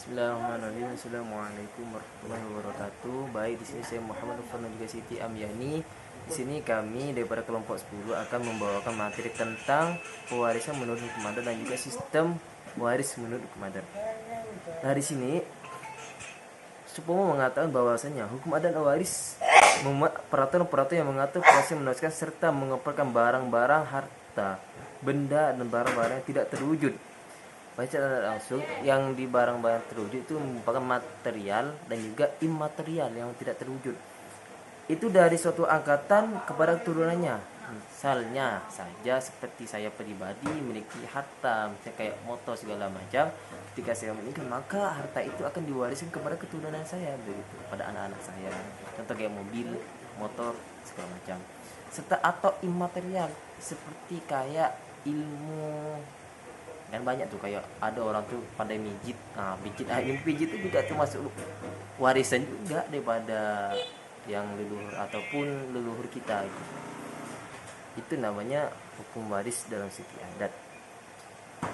Bismillahirrahmanirrahim. Assalamualaikum warahmatullahi wabarakatuh. Baik, di sini saya Muhammad Ufan dan juga Siti Amyani. Di sini kami daripada kelompok 10 akan membawakan materi tentang pewarisan menurut hukum adat dan juga sistem waris menurut hukum adat. Nah, di sini Supomo mengatakan bahwasanya hukum adat dan waris memuat peraturan-peraturan yang mengatur proses menuliskan serta mengumpulkan barang-barang, harta, benda dan barang-barang yang tidak terwujud. Baca langsung, yang di barang-barang terwujud itu merupakan material dan juga imaterial yang tidak terwujud. Itu dari suatu angkatan kepada turunannya. Misalnya saja seperti saya pribadi memiliki harta, misalnya kayak motor segala macam. Ketika saya meninggal, maka harta itu akan diwariskan kepada keturunan saya, begitu, kepada anak-anak saya. Contoh kayak mobil, motor segala macam. Serta atau imaterial seperti kayak ilmu, kan banyak tuh, kayak ada orang tuh pandai mijit. Nah, ilmu pijit itu juga termasuk warisan juga daripada yang leluhur ataupun leluhur kita gitu. Itu namanya hukum waris dalam segi adat.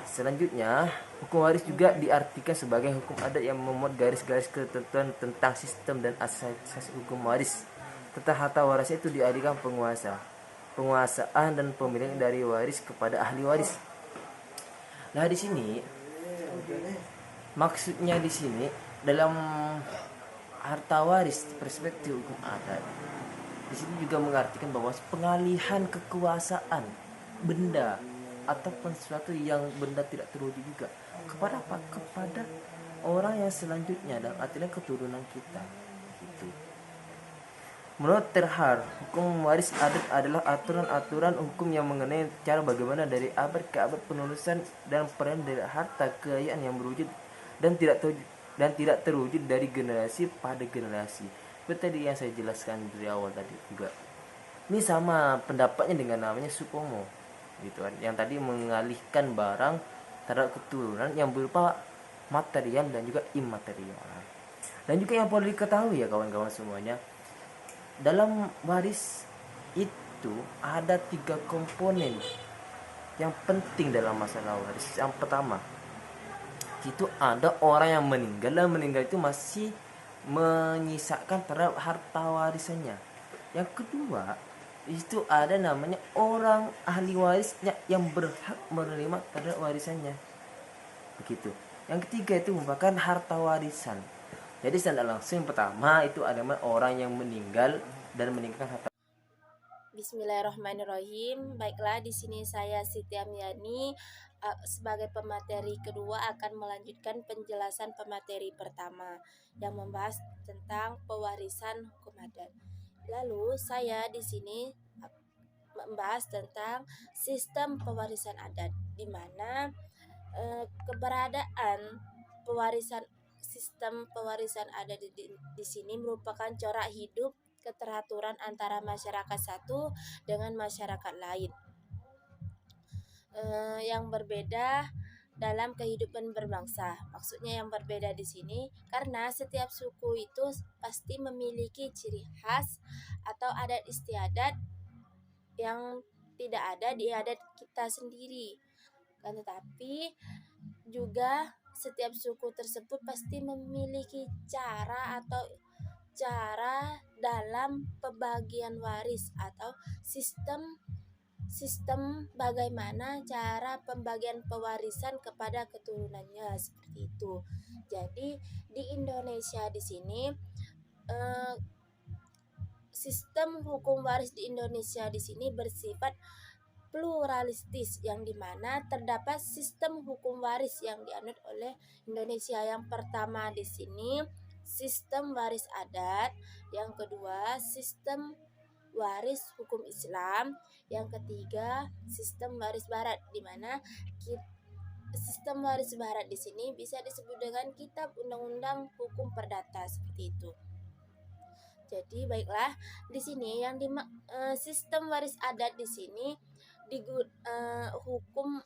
Selanjutnya, hukum waris juga diartikan sebagai hukum adat yang memuat garis-garis ketentuan tentang sistem dan asas hukum waris. Tentang harta waris itu dialihkan penguasaan dan pemilihan dari waris kepada ahli waris. Nah, di sini maksudnya di sini dalam harta waris perspektif hukum adat, di sini juga mengartikan bahwa pengalihan kekuasaan benda ataupun sesuatu yang benda tidak terwujud juga kepada apa? Kepada orang yang selanjutnya, dan artinya keturunan kita. Gitu. Menurut Terhar, hukum waris adat adalah aturan-aturan hukum yang mengenai cara bagaimana dari abad ke abad penulisan dan peran dari harta kekayaan yang berwujud dan tidak terwujud dari generasi pada generasi. Seperti tadi yang saya jelaskan dari awal tadi juga. Ini sama pendapatnya dengan namanya Supomo, gitu kan. Yang tadi mengalihkan barang terhadap keturunan yang berupa material dan juga imaterial. Dan juga yang perlu diketahui ya kawan-kawan semuanya, dalam waris itu ada 3 komponen yang penting dalam masalah waris. Yang pertama, itu ada orang yang meninggal, dan meninggal itu masih menyisakan terhadap harta warisannya. Yang kedua, itu ada namanya orang ahli warisnya yang berhak menerima terhadap warisannya. Begitu. Yang ketiga itu merupakan harta warisan. Jadi secara langsung yang pertama itu adalah orang yang meninggal dan meninggalkan harta. Bismillahirrahmanirrahim. Baiklah, di sini saya Siti Amyani sebagai pemateri kedua akan melanjutkan penjelasan pemateri pertama yang membahas tentang pewarisan hukum adat. Lalu saya di sini membahas tentang sistem pewarisan adat, di mana keberadaan pewarisan sistem pewarisan adat di sini merupakan corak hidup keteraturan antara masyarakat satu dengan masyarakat lain yang berbeda dalam kehidupan berbangsa. Maksudnya yang berbeda di sini karena setiap suku itu pasti memiliki ciri khas atau adat istiadat yang tidak ada di adat kita sendiri. Tetapi juga setiap suku tersebut pasti memiliki cara dalam pembagian waris atau sistem bagaimana cara pembagian pewarisan kepada keturunannya, seperti itu. Jadi di Indonesia di sini sistem hukum waris di Indonesia di sini bersifat pluralistis, yang dimana terdapat sistem hukum waris yang dianut oleh Indonesia. Yang pertama di sini sistem waris adat, yang kedua sistem waris hukum Islam, yang ketiga sistem waris barat, di mana sistem waris barat di sini bisa disebut dengan kitab undang-undang hukum perdata, seperti itu. Jadi baiklah, di sini yang sistem waris adat di sini hukum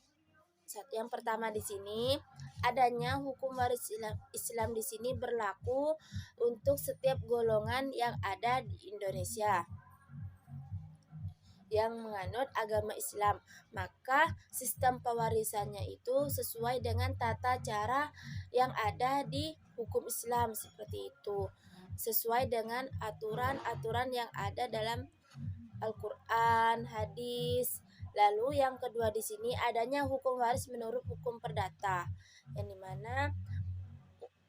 yang pertama di sini adanya hukum waris Islam di sini berlaku untuk setiap golongan yang ada di Indonesia. yang menganut agama Islam, maka sistem pewarisannya itu sesuai dengan tata cara yang ada di hukum Islam seperti itu, sesuai dengan aturan-aturan yang ada dalam Al-Qur'an, hadis. Lalu yang kedua di sini adanya hukum waris menurut hukum perdata, yang dimana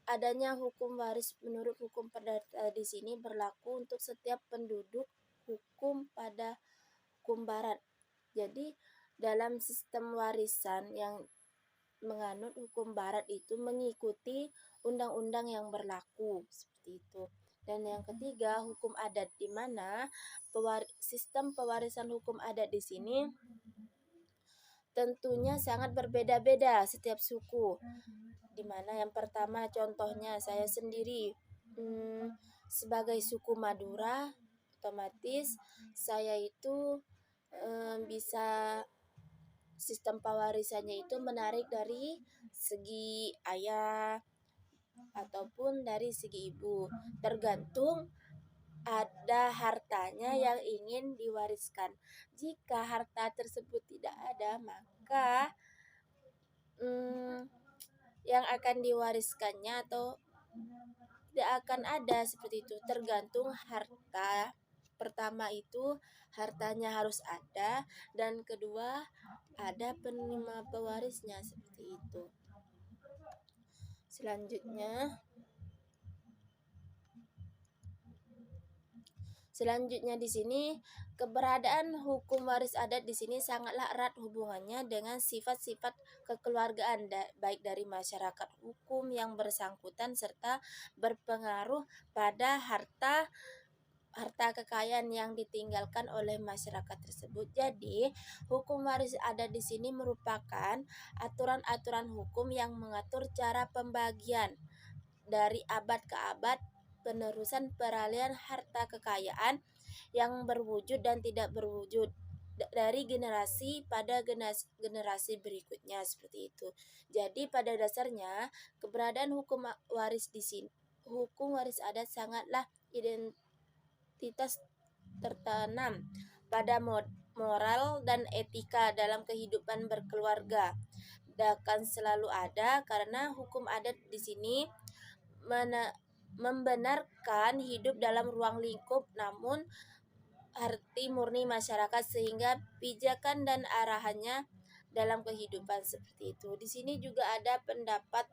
adanya hukum waris menurut hukum perdata di sini berlaku untuk setiap penduduk hukum pada hukum barat. Jadi dalam sistem warisan yang menganut hukum barat itu mengikuti undang-undang yang berlaku seperti itu. Dan yang ketiga hukum adat, di mana sistem pewarisan hukum adat di sini tentunya sangat berbeda-beda setiap suku. Di mana yang pertama contohnya saya sendiri sebagai suku Madura, otomatis saya itu bisa sistem pewarisannya itu menarik dari segi ayah ataupun dari segi ibu, tergantung ada hartanya yang ingin diwariskan. Jika harta tersebut tidak ada, maka yang akan diwariskannya atau tidak akan ada seperti itu, tergantung harta. Pertama itu hartanya harus ada, dan kedua ada penerima pewarisnya seperti itu. Selanjutnya di sini keberadaan hukum waris adat di sini sangatlah erat hubungannya dengan sifat-sifat kekeluargaan baik dari masyarakat hukum yang bersangkutan serta berpengaruh pada harta kekayaan yang ditinggalkan oleh masyarakat tersebut. Jadi, hukum waris adat di sini merupakan aturan-aturan hukum yang mengatur cara pembagian dari abad ke abad penerusan peralihan harta kekayaan yang berwujud dan tidak berwujud dari generasi pada generasi berikutnya seperti itu. Jadi pada dasarnya keberadaan hukum waris di sini, hukum waris adat sangatlah identitas tertanam pada moral dan etika dalam kehidupan berkeluarga. Akan selalu ada karena hukum adat di sini membenarkan hidup dalam ruang lingkup namun arti murni masyarakat, sehingga pijakan dan arahannya dalam kehidupan seperti itu. Di sini juga ada pendapat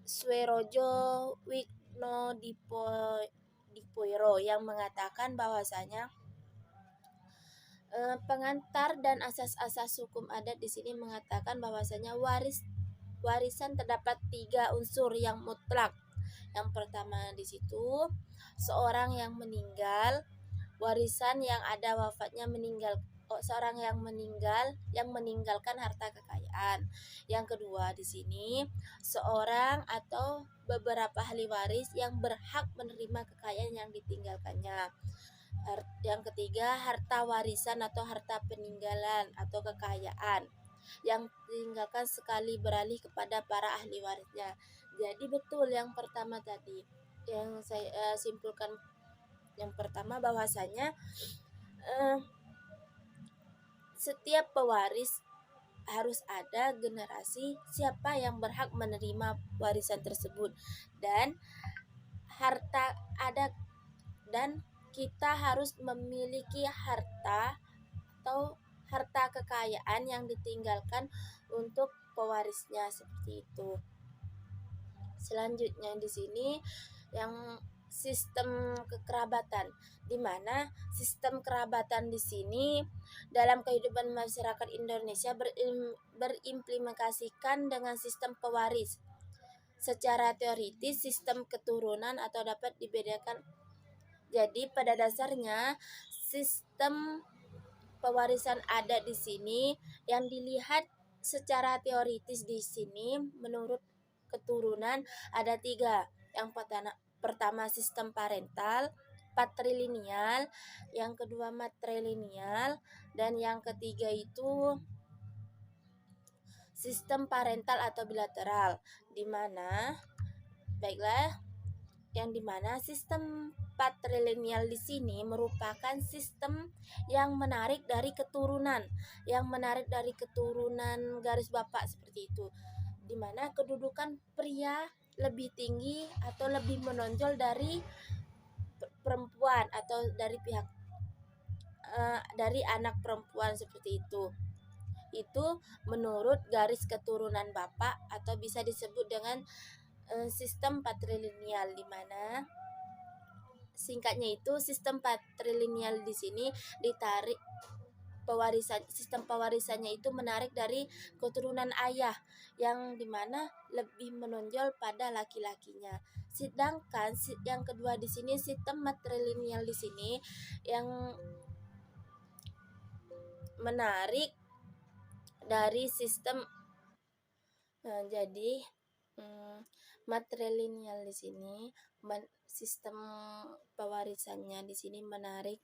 Swerojo Wigno Dipoiro yang mengatakan bahwasanya pengantar dan asas-asas hukum adat di sini mengatakan bahwasanya warisan terdapat 3 unsur yang mutlak. Yang pertama di situ seorang yang meninggal, warisan yang ada wafatnya seorang yang meninggalkan harta kekayaan. Yang kedua di sini seorang atau beberapa ahli waris yang berhak menerima kekayaan yang ditinggalkannya. Yang ketiga harta warisan atau harta peninggalan atau kekayaan yang ditinggalkan sekali beralih kepada para ahli warisnya. Jadi betul yang pertama tadi yang saya simpulkan, yang pertama bahwasanya setiap pewaris harus ada generasi siapa yang berhak menerima warisan tersebut, dan harta ada, dan kita harus memiliki harta atau harta kekayaan yang ditinggalkan untuk pewarisnya seperti itu. Selanjutnya di sini yang sistem kekerabatan, di mana sistem kerabatan di sini dalam kehidupan masyarakat Indonesia berimplementasikan dengan sistem pewaris. Secara teoritis sistem keturunan atau dapat dibedakan. Jadi pada dasarnya sistem pewarisan adat di sini yang dilihat secara teoritis di sini menurut keturunan ada 3. Yang pertama sistem parental, patrilineal, yang kedua matrilineal, dan yang ketiga itu sistem parental atau bilateral, di mana sistem patrilineal di sini merupakan sistem yang menarik dari keturunan, garis bapak seperti itu, di mana kedudukan pria lebih tinggi atau lebih menonjol dari perempuan atau dari pihak dari anak perempuan seperti itu. Itu menurut garis keturunan bapak atau bisa disebut dengan sistem patrilineal, di mana singkatnya itu sistem patrilineal di sini ditarik sistem pewarisannya itu menarik dari keturunan ayah yang dimana lebih menonjol pada laki-lakinya. Sedangkan yang kedua di sini sistem matrilineal di sini yang menarik dari sistem jadi matrilineal di sini sistem pewarisannya di sini menarik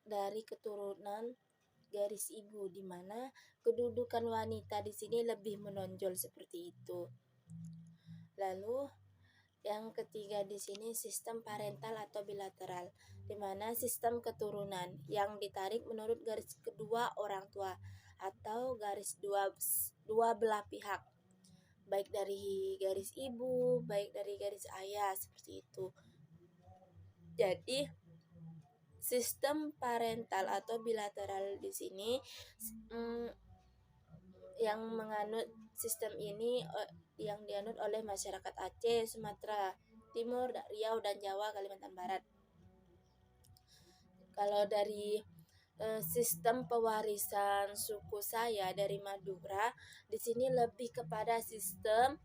dari keturunan garis ibu, di mana kedudukan wanita di sini lebih menonjol seperti itu. Lalu yang ketiga di sini sistem parental atau bilateral, di mana sistem keturunan yang ditarik menurut garis kedua orang tua atau garis dua belah pihak, baik dari garis ibu, baik dari garis ayah seperti itu. Jadi sistem parental atau bilateral di sini yang menganut sistem ini yang dianut oleh masyarakat Aceh, Sumatera Timur, Riau dan Jawa, Kalimantan Barat. Kalau dari sistem pewarisan suku saya dari Madura, di sini lebih kepada sistem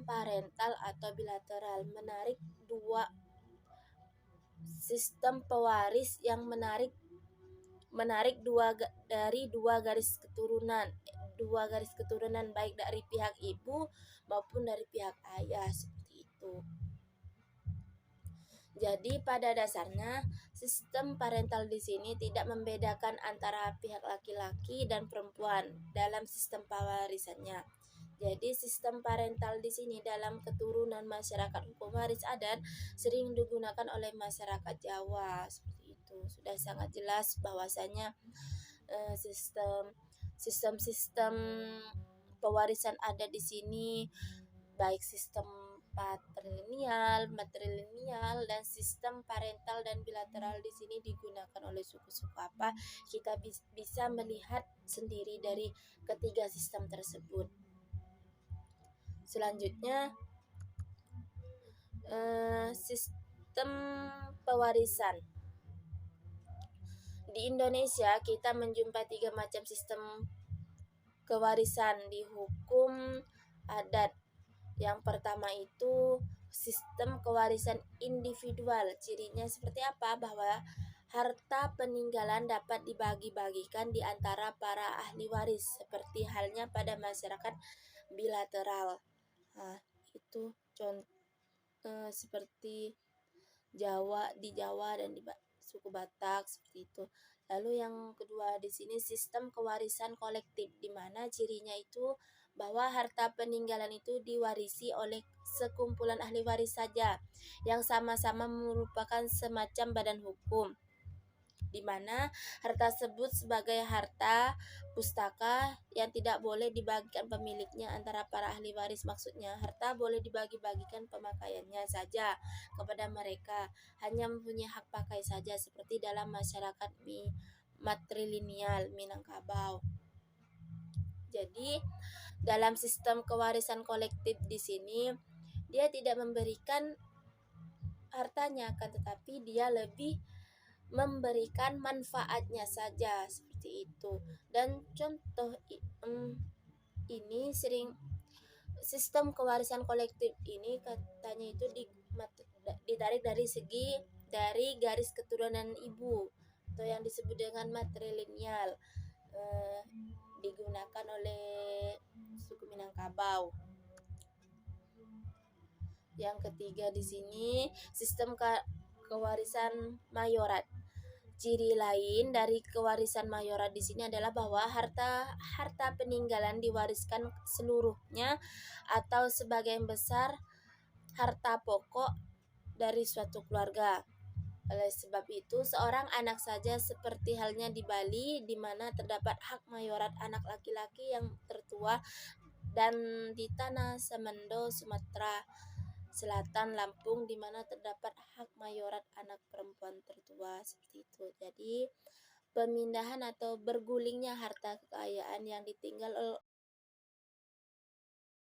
parental atau bilateral, menarik sistem pewaris yang menarik dua garis keturunan baik dari pihak ibu maupun dari pihak ayah seperti itu. Jadi pada dasarnya sistem parental di sini tidak membedakan antara pihak laki-laki dan perempuan dalam sistem pewarisannya. Jadi sistem parental di sini dalam keturunan masyarakat hukum waris adat sering digunakan oleh masyarakat Jawa seperti itu. Sudah sangat jelas bahwasanya sistem pewarisan adat di sini baik sistem patrilineal, matrilineal dan sistem parental dan bilateral di sini digunakan oleh suku-suku apa, kita bisa melihat sendiri dari ketiga sistem tersebut. Selanjutnya sistem pewarisan. Di Indonesia kita menjumpai 3 macam sistem kewarisan di hukum adat. Yang pertama itu sistem kewarisan individual. Cirinya seperti apa? Bahwa harta peninggalan dapat dibagi-bagikan di antara para ahli waris seperti halnya pada masyarakat bilateral. Itu contoh seperti di Jawa dan di suku Batak seperti itu. Lalu yang kedua di sini sistem kewarisan kolektif, di mana cirinya itu bahwa harta peninggalan itu diwarisi oleh sekumpulan ahli waris saja yang sama-sama merupakan semacam badan hukum, di mana harta tersebut sebagai harta pustaka yang tidak boleh dibagikan pemiliknya antara para ahli waris. Maksudnya harta boleh dibagi-bagikan pemakaiannya saja kepada mereka, hanya mempunyai hak pakai saja seperti dalam masyarakat matrilineal Minangkabau. Jadi dalam sistem kewarisan kolektif di sini dia tidak memberikan hartanya, akan tetapi dia lebih memberikan manfaatnya saja seperti itu. Dan contoh ini sering sistem kewarisan kolektif ini katanya itu ditarik dari garis keturunan ibu atau yang disebut dengan matrilineal, digunakan oleh suku Minangkabau. Yang ketiga di sini sistem kewarisan mayorat. Ciri lain dari kewarisan mayorat di sini adalah bahwa harta peninggalan diwariskan seluruhnya atau sebagian besar harta pokok dari suatu keluarga. Oleh sebab itu, seorang anak saja seperti halnya di Bali, di mana terdapat hak mayorat anak laki-laki yang tertua, dan di tanah Semendo, Sumatera Selatan, Lampung, di mana terdapat hak mayorat anak perempuan tertua, seperti itu. Jadi, pemindahan atau bergulingnya harta kekayaan yang ditinggal